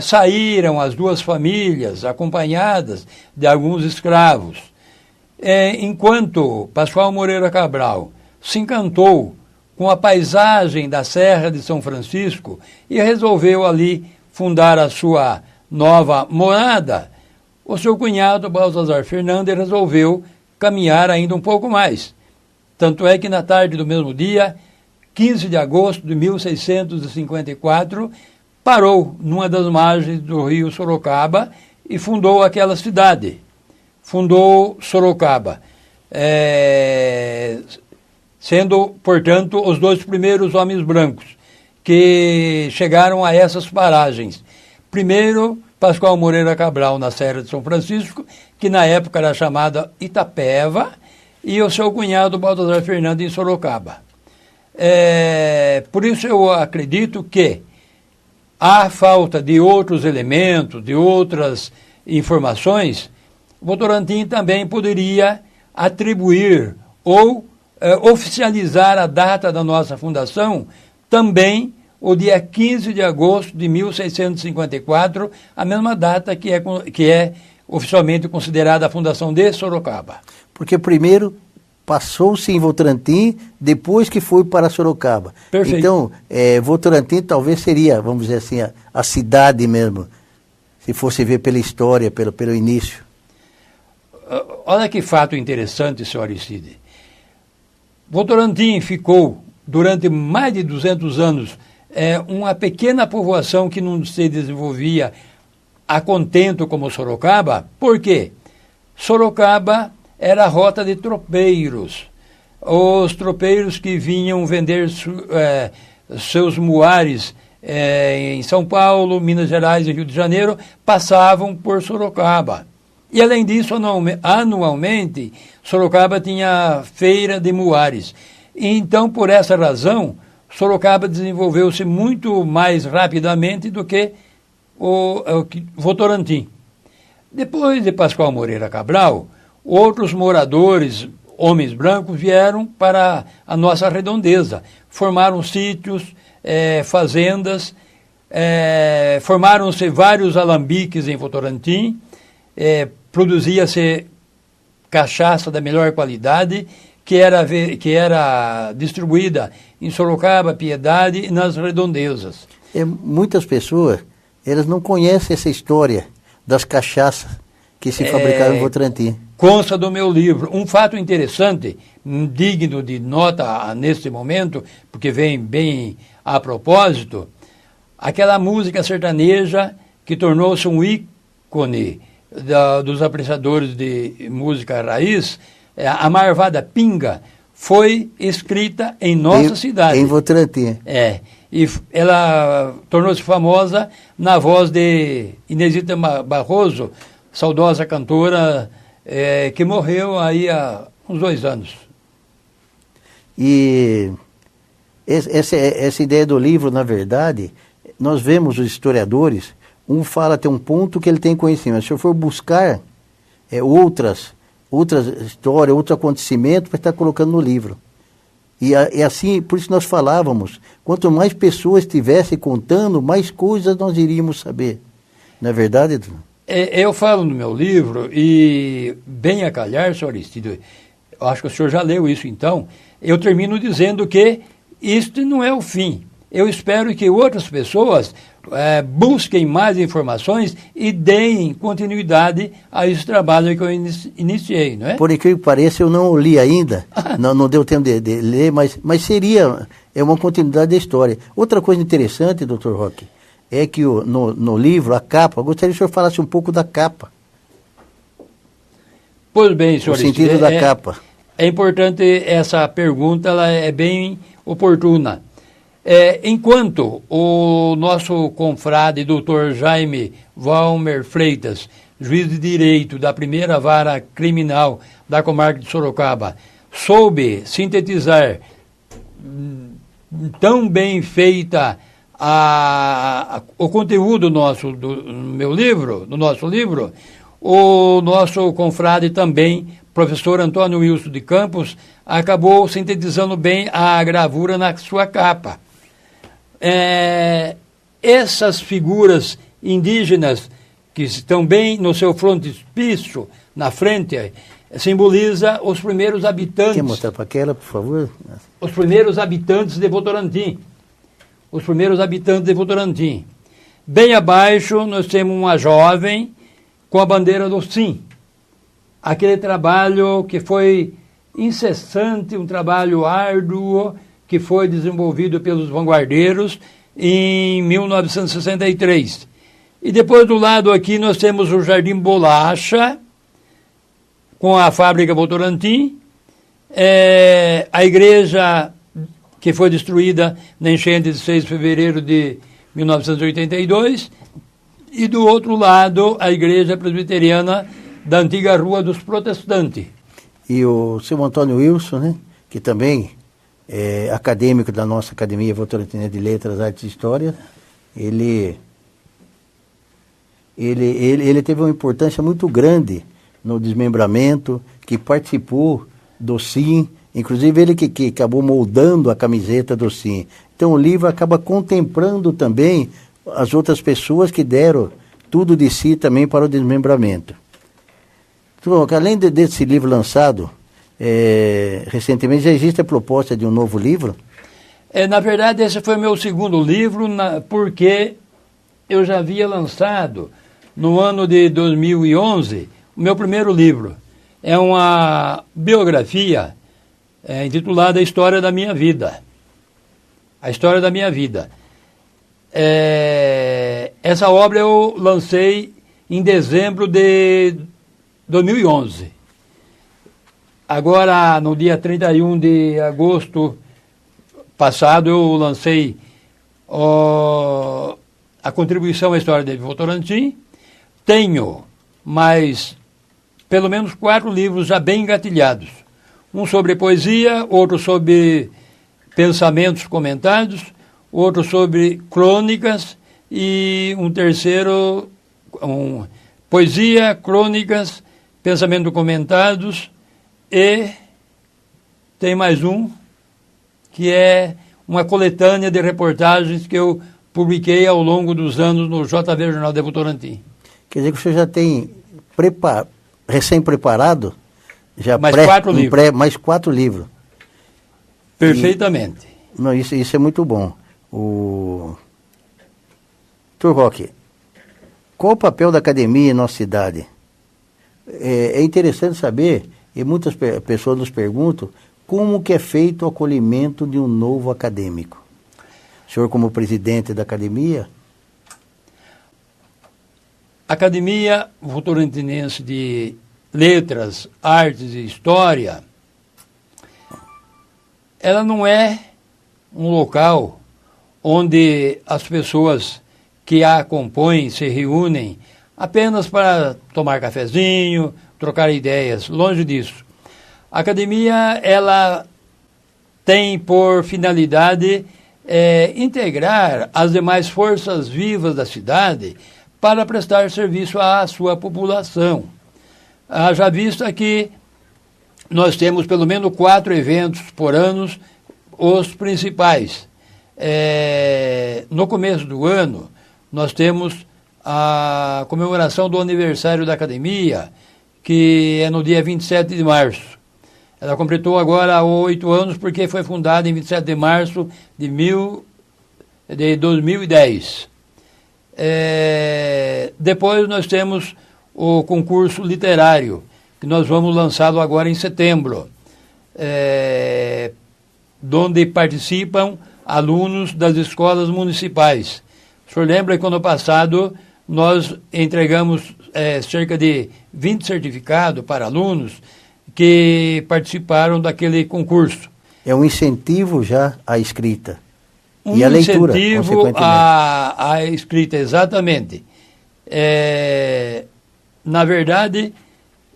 Speaker 2: Saíram as duas famílias acompanhadas de alguns escravos. Enquanto Pascoal Moreira Cabral se encantou com a paisagem da Serra de São Francisco e resolveu ali fundar a sua nova morada, o seu cunhado Baltazar Fernandes resolveu caminhar ainda um pouco mais. Tanto é que na tarde do mesmo dia, 15 de agosto de 1654, parou numa das margens do rio Sorocaba e fundou aquela cidade. Fundou Sorocaba, sendo, portanto, os dois primeiros homens brancos que chegaram a essas paragens. Primeiro, Pascoal Moreira Cabral, na Serra de São Francisco, que na época era chamada Itapeva, e o seu cunhado Baltazar Fernandes em Sorocaba. Por isso eu acredito que há falta de outros elementos, de outras informações. Votorantim também poderia atribuir ou oficializar a data da nossa fundação também o dia 15 de agosto de 1654, a mesma data que é oficialmente considerada a fundação de Sorocaba.
Speaker 1: Porque primeiro passou-se em Votorantim, depois que foi para Sorocaba.
Speaker 2: Perfeito.
Speaker 1: Então, Votorantim talvez seria, vamos dizer assim, a cidade mesmo, se fosse ver pela história, pelo início.
Speaker 2: Olha que fato interessante, senhor Aristide. Votorantim ficou, durante mais de 200 anos, uma pequena povoação que não se desenvolvia a contento como Sorocaba. Por quê? Sorocaba era a rota de tropeiros. Os tropeiros que vinham vender seus muares em São Paulo, Minas Gerais e Rio de Janeiro, passavam por Sorocaba. E, além disso, anualmente, Sorocaba tinha feira de muares. E, então, por essa razão, Sorocaba desenvolveu-se muito mais rapidamente do que Votorantim. Depois de Pascoal Moreira Cabral, outros moradores, homens brancos, vieram para a nossa redondeza. Formaram sítios, fazendas, formaram-se vários alambiques em Votorantim, produzia-se cachaça da melhor qualidade, que era distribuída em Sorocaba, Piedade e nas redondezas.
Speaker 1: Muitas pessoas, elas não conhecem essa história das cachaças que se fabricaram em Votorantim.
Speaker 2: Consta do meu livro. Um fato interessante, digno de nota neste momento, porque vem bem a propósito, aquela música sertaneja que tornou-se um ícone dos apreciadores de música raiz, a Marvada Pinga, foi escrita em nossa cidade.
Speaker 1: Em Votorantim.
Speaker 2: E ela tornou-se famosa na voz de Inesita Barroso, saudosa cantora, que morreu aí há uns 2 anos.
Speaker 1: E essa ideia do livro, na verdade, nós vemos os historiadores, tem um ponto que ele tem conhecimento. Se eu for buscar outras histórias, outro acontecimento para estar colocando no livro. E assim, por isso nós falávamos, quanto mais pessoas estivessem contando, mais coisas nós iríamos saber. Não é verdade, Edu?
Speaker 2: Eu falo no meu livro, e bem a calhar, senhor Aristido, acho que o senhor já leu isso então, eu termino dizendo que isto não é o fim. Eu espero que outras pessoas busquem mais informações e deem continuidade a esse trabalho que eu iniciei, não é?
Speaker 1: Por incrível que pareça, eu não li ainda, não deu tempo de ler, mas seria uma continuidade da história. Outra coisa interessante, Dr. Roque, é que no livro, a capa, eu gostaria que o senhor falasse um pouco da capa.
Speaker 2: Pois bem, senhor.
Speaker 1: O sentido da capa.
Speaker 2: É importante essa pergunta, ela é bem oportuna. Enquanto o nosso confrade, Dr. Jaime Valmer Freitas, juiz de direito da primeira vara criminal da comarca de Sorocaba, soube sintetizar tão bem feita o conteúdo do nosso livro, o nosso confrade também, professor Antônio Wilson de Campos, acabou sintetizando bem a gravura na sua capa. Essas figuras indígenas que estão bem no seu frontispício, na frente, simboliza os primeiros habitantes.
Speaker 1: Quer mostrar para aquela, por favor?
Speaker 2: Os primeiros habitantes de Votorantim. Os primeiros habitantes de Votorantim. Bem abaixo, nós temos uma jovem com a bandeira do Sim. Aquele trabalho que foi incessante, um trabalho árduo, que foi desenvolvido pelos vanguardeiros em 1963. E depois do lado aqui nós temos o Jardim Bolacha, com a fábrica Votorantim, a igreja que foi destruída na enchente de 6 de fevereiro de 1982, e do outro lado a igreja presbiteriana da antiga Rua dos Protestantes.
Speaker 1: E o seu Antônio Wilson, né, que também é acadêmico da nossa Academia Votorantina de Letras, Artes e História, ele teve uma importância muito grande no desmembramento, que participou do SIM, inclusive ele que acabou moldando a camiseta do SIM. Então o livro acaba contemplando também as outras pessoas que deram tudo de si também para o desmembramento. Então, além desse livro lançado recentemente, já existe a proposta de um novo livro?
Speaker 2: Na verdade, esse foi meu segundo livro, porque eu já havia lançado, no ano de 2011, o meu primeiro livro. É uma biografia intitulada A História da Minha Vida. A História da Minha Vida. Essa obra eu lancei em dezembro de 2011. Agora, no dia 31 de agosto passado, eu lancei a contribuição à história de Votorantim. Tenho mais pelo menos 4 livros já bem engatilhados. Um sobre poesia, outro sobre pensamentos comentados, outro sobre crônicas e um terceiro, poesia, crônicas, pensamentos comentados, e tem mais um que é uma coletânea de reportagens que eu publiquei ao longo dos anos no JV Jornal de Votorantim.
Speaker 1: Quer dizer que você já tem recém-preparado já
Speaker 2: mais 4 livros.
Speaker 1: Mais 4 livros.
Speaker 2: Perfeitamente.
Speaker 1: Não, isso é muito bom. Dr. Roque, qual o papel da academia em nossa cidade? É interessante saber, e muitas pessoas nos perguntam, como que é feito o acolhimento de um novo acadêmico? O senhor, como presidente da academia?
Speaker 2: Academia Votorantinense de Letras, Artes e História ela não é um local onde as pessoas que a compõem se reúnem apenas para tomar cafezinho, trocar ideias, longe disso. A academia, ela tem por finalidade integrar as demais forças vivas da cidade para prestar serviço à sua população. Haja vista que nós temos pelo menos 4 eventos por ano, os principais. No começo do ano, nós temos a comemoração do aniversário da academia, que é no dia 27 de março. Ela completou agora 8 anos porque foi fundada em 27 de março de 2010. Depois nós temos o concurso literário, que nós vamos lançá-lo agora em setembro, onde participam alunos das escolas municipais. O senhor lembra que ano passado nós entregamos cerca de 20 certificados para alunos que participaram daquele concurso. É
Speaker 1: um incentivo já à escrita. E à leitura,
Speaker 2: incentivo à escrita, exatamente. Na verdade,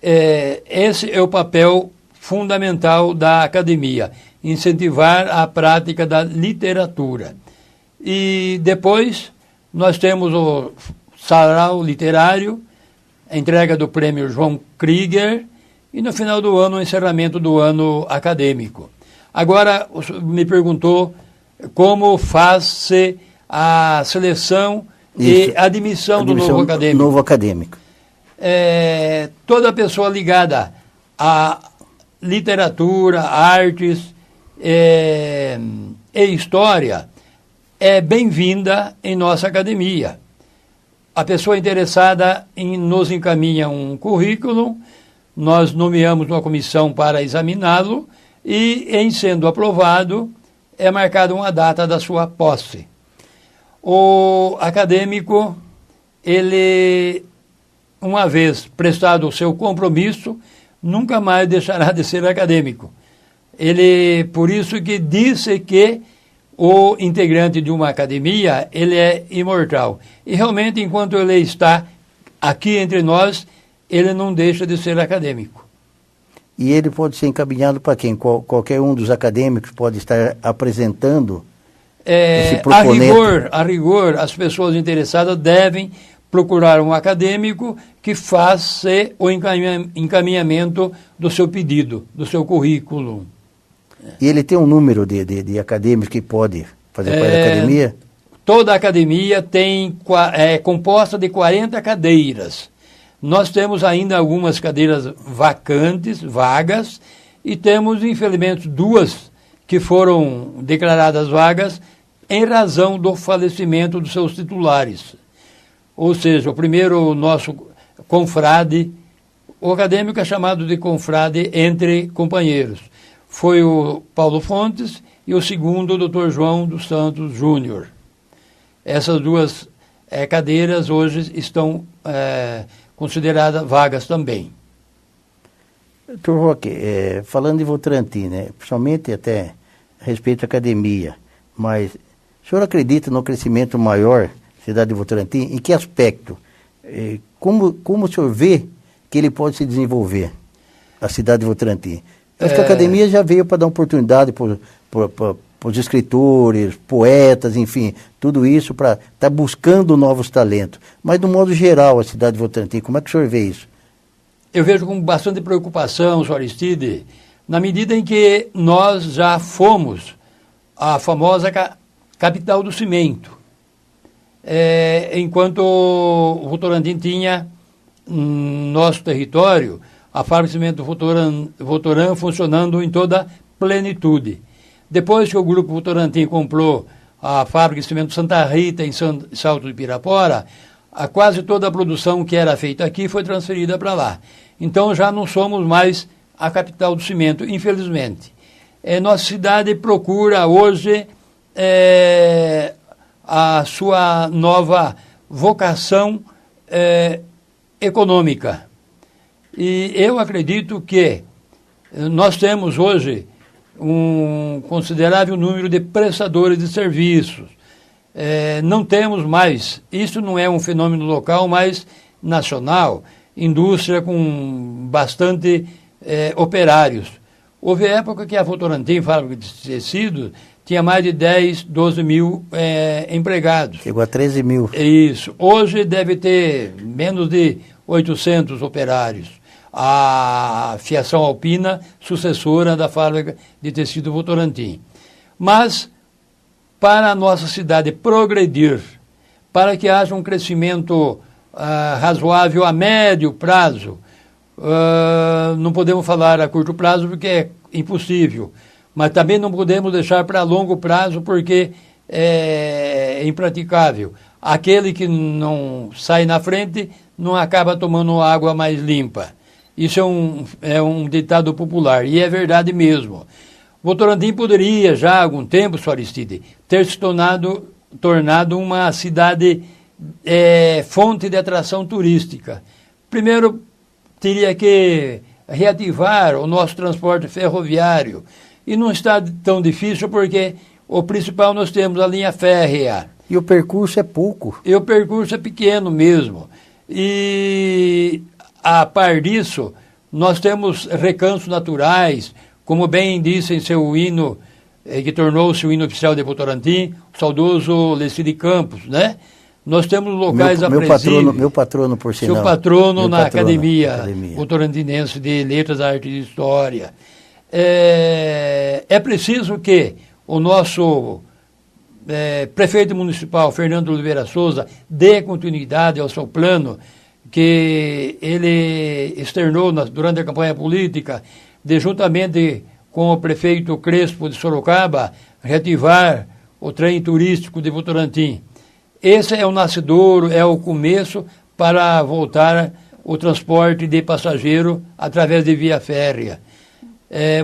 Speaker 2: esse é o papel fundamental da academia, incentivar a prática da literatura. E depois nós temos o sarau literário, a entrega do prêmio João Krieger e no final do ano o encerramento do ano acadêmico. Agora, me perguntou como faz-se a seleção e admissão do novo acadêmico. Toda pessoa ligada à literatura, artes e história é bem-vinda em nossa academia. A pessoa interessada nos encaminha um currículo, nós nomeamos uma comissão para examiná-lo e, em sendo aprovado, é marcada uma data da sua posse. O acadêmico, ele, uma vez prestado o seu compromisso, nunca mais deixará de ser acadêmico. Por isso que disse que o integrante de uma academia, ele é imortal. E realmente, enquanto ele está aqui entre nós, ele não deixa de ser acadêmico.
Speaker 1: E ele pode ser encaminhado para quem? Qualquer um dos acadêmicos pode estar apresentando esse proponente?
Speaker 2: A rigor, as pessoas interessadas devem procurar um acadêmico que faça o encaminhamento do seu pedido, do seu currículo.
Speaker 1: E ele tem um número de acadêmicos que pode fazer parte da academia?
Speaker 2: Toda a academia é composta de 40 cadeiras. Nós temos ainda algumas cadeiras vagas, e temos, infelizmente, 2 que foram declaradas vagas em razão do falecimento dos seus titulares. Ou seja, o primeiro, nosso confrade, o acadêmico é chamado de confrade entre companheiros, foi o Paulo Fontes, e o segundo, o Dr. João dos Santos Júnior. Essas 2 cadeiras hoje estão consideradas vagas também.
Speaker 1: Dr. Roque, falando de Votorantim, principalmente até a respeito da academia, mas o senhor acredita no crescimento maior da cidade de Votorantim? Em que aspecto? Como o senhor vê que ele pode se desenvolver, a cidade de Votorantim? Acho que a academia já veio para dar oportunidade para os escritores, poetas, enfim, tudo isso para estar buscando novos talentos. Mas, de um modo geral, a cidade de Votorantim, como é que o senhor vê isso?
Speaker 2: Eu vejo com bastante preocupação, Sr. Aristide, na medida em que nós já fomos a famosa capital do cimento. Enquanto o Votorantim tinha nosso território a fábrica de cimento Votoran funcionando em toda plenitude. Depois que o Grupo Votorantim comprou a fábrica de cimento Santa Rita, em Salto de Pirapora, quase toda a produção que era feita aqui foi transferida para lá. Então já não somos mais a capital do cimento, infelizmente. Nossa cidade procura hoje a sua nova vocação econômica. E eu acredito que nós temos hoje um considerável número de prestadores de serviços. Não temos mais, isso não é um fenômeno local, mas nacional, indústria com bastante operários. Houve época que a Votorantim, fábrica de tecidos, tinha mais de 10, 12 mil empregados.
Speaker 1: Chegou a 13 mil.
Speaker 2: Isso. Hoje deve ter menos de 800 operários. A Fiação Alpina, sucessora da fábrica de tecido Votorantim. Mas, para a nossa cidade progredir, para que haja um crescimento razoável a médio prazo, não podemos falar a curto prazo porque é impossível, mas também não podemos deixar para longo prazo porque é impraticável. Aquele que não sai na frente não acaba tomando água mais limpa. Isso é um ditado popular, e é verdade mesmo. Votorantim poderia, já há algum tempo, Sr. Aristide, ter se tornado uma cidade fonte de atração turística. Primeiro, teria que reativar o nosso transporte ferroviário. E não está tão difícil porque o principal nós temos a linha férrea.
Speaker 1: E o percurso é pouco.
Speaker 2: E o percurso é pequeno mesmo. E, a par disso, nós temos recantos naturais, como bem disse em seu hino, que tornou-se o hino oficial de Votorantim, o saudoso Lecide Campos, né? Nós temos locais aprazíveis.
Speaker 1: Meu patrono, por sinal.
Speaker 2: Seu patrono na Academia Votorantinense de Letras, Artes e História. É preciso que o nosso prefeito municipal, Fernando Oliveira Souza, dê continuidade ao seu plano que ele externou durante a campanha política, de juntamente com o prefeito Crespo de Sorocaba, reativar o trem turístico de Votorantim. Esse é o nascedouro, é o começo para voltar o transporte de passageiro através de via férrea.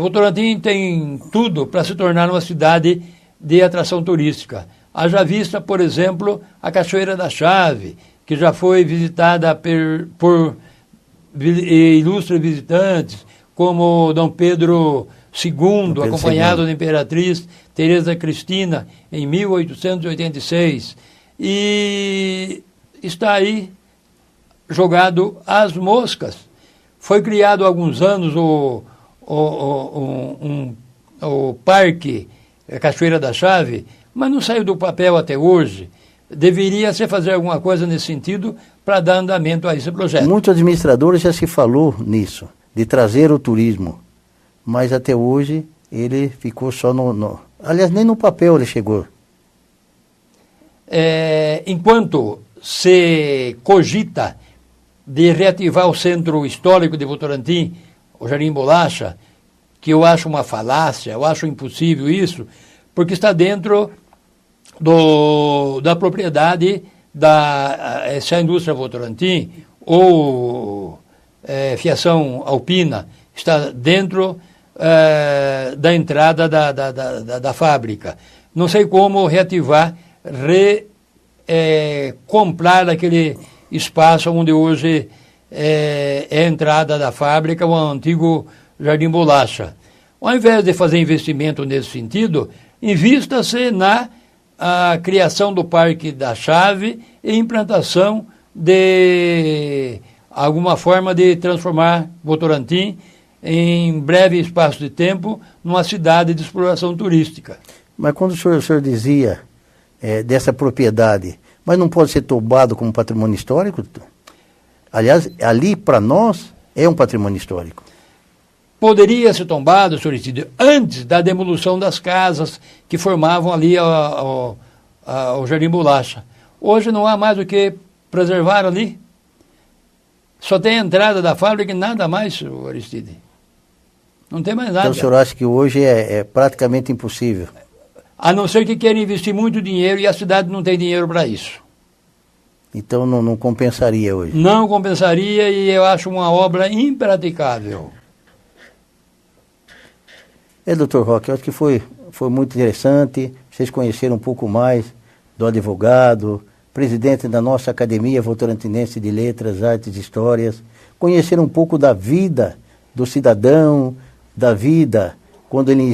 Speaker 2: Votorantim tem tudo para se tornar uma cidade de atração turística. Haja vista, por exemplo, a Cachoeira da Chave, que já foi visitada por ilustres visitantes, como Dom Pedro II, acompanhado da Imperatriz Teresa Cristina, em 1886. E está aí jogado às moscas. Foi criado há alguns anos o Parque Cachoeira da Chave, mas não saiu do papel até hoje. Deveria se fazer alguma coisa nesse sentido para dar andamento a esse projeto.
Speaker 1: Muitos administradores já se falou nisso, de trazer o turismo, mas até hoje ele ficou só aliás, nem no papel ele chegou.
Speaker 2: Enquanto se cogita de reativar o centro histórico de Votorantim, o Jardim Bolacha, que eu acho uma falácia, eu acho impossível isso, porque está dentro da propriedade essa indústria Votorantim ou Fiação Alpina, está dentro da entrada da fábrica. Não sei como reativar, comprar aquele espaço onde hoje é a entrada da fábrica, o antigo Jardim Bolacha. Ao invés de fazer investimento nesse sentido, invista-se na criação do Parque da Chave e implantação de alguma forma de transformar Votorantim em breve espaço de tempo numa cidade de exploração turística.
Speaker 1: Mas quando o senhor dizia dessa propriedade, mas não pode ser tombado como patrimônio histórico? Aliás, ali para nós é um patrimônio histórico.
Speaker 2: Poderia ser tombado, Sr. Aristide, antes da demolição das casas que formavam ali o Jardim Bolacha. Hoje não há mais o que preservar ali. Só tem a entrada da fábrica e nada mais, Sr. Aristide. Não tem mais nada.
Speaker 1: Então o senhor acha que hoje é praticamente impossível?
Speaker 2: A não ser que queiram investir muito dinheiro e a cidade não tem dinheiro para isso.
Speaker 1: Então não compensaria hoje?
Speaker 2: Não compensaria e eu acho uma obra impraticável.
Speaker 1: Doutor Roque, eu acho que foi muito interessante. Vocês conheceram um pouco mais do advogado, presidente da nossa Academia Votorantinense de Letras, Artes e Histórias. Conheceram um pouco da vida do cidadão, da vida quando ele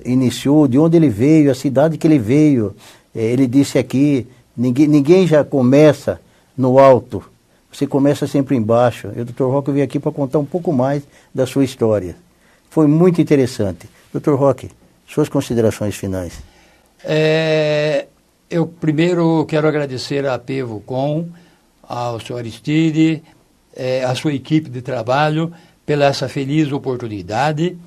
Speaker 1: iniciou, de onde ele veio, a cidade que ele veio. Ele disse aqui, ninguém já começa no alto, você começa sempre embaixo. E o Dr. Roque veio aqui para contar um pouco mais da sua história. Foi muito interessante. Dr. Roque, suas considerações finais.
Speaker 2: Eu primeiro quero agradecer à PEVOCOM, ao Sr. Aristide, à sua equipe de trabalho, pela essa feliz oportunidade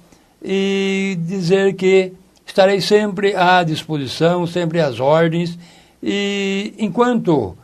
Speaker 2: e dizer que estarei sempre à disposição, sempre às ordens, e enquanto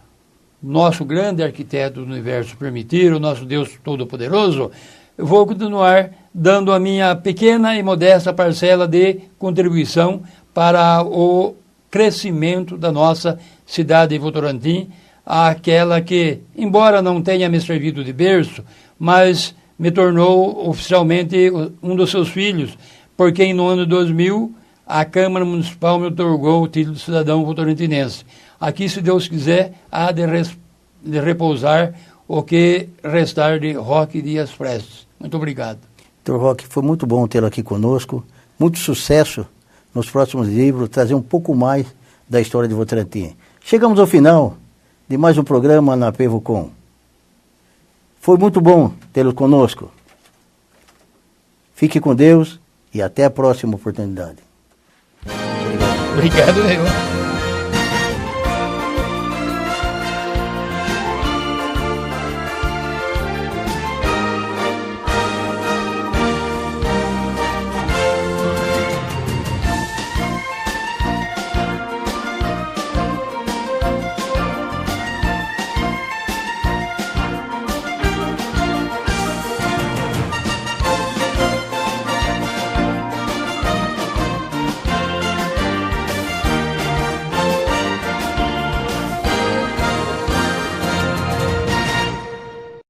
Speaker 2: nosso grande arquiteto do universo permitir, o nosso Deus Todo-Poderoso, eu vou continuar dando a minha pequena e modesta parcela de contribuição para o crescimento da nossa cidade de Votorantim, aquela que, embora não tenha me servido de berço, mas me tornou oficialmente um dos seus filhos, porque no ano 2000 a Câmara Municipal me otorgou o título de cidadão votorantinense. Aqui, se Deus quiser, há de repousar o que restar de Roque Dias Prestes. Muito obrigado.
Speaker 1: Dr. Roque, foi muito bom tê-lo aqui conosco. Muito sucesso nos próximos livros, trazer um pouco mais da história de Votorantim. Chegamos ao final de mais um programa na PEVOCOM. Foi muito bom tê-lo conosco. Fique com Deus e até a próxima oportunidade.
Speaker 2: Obrigado, eu.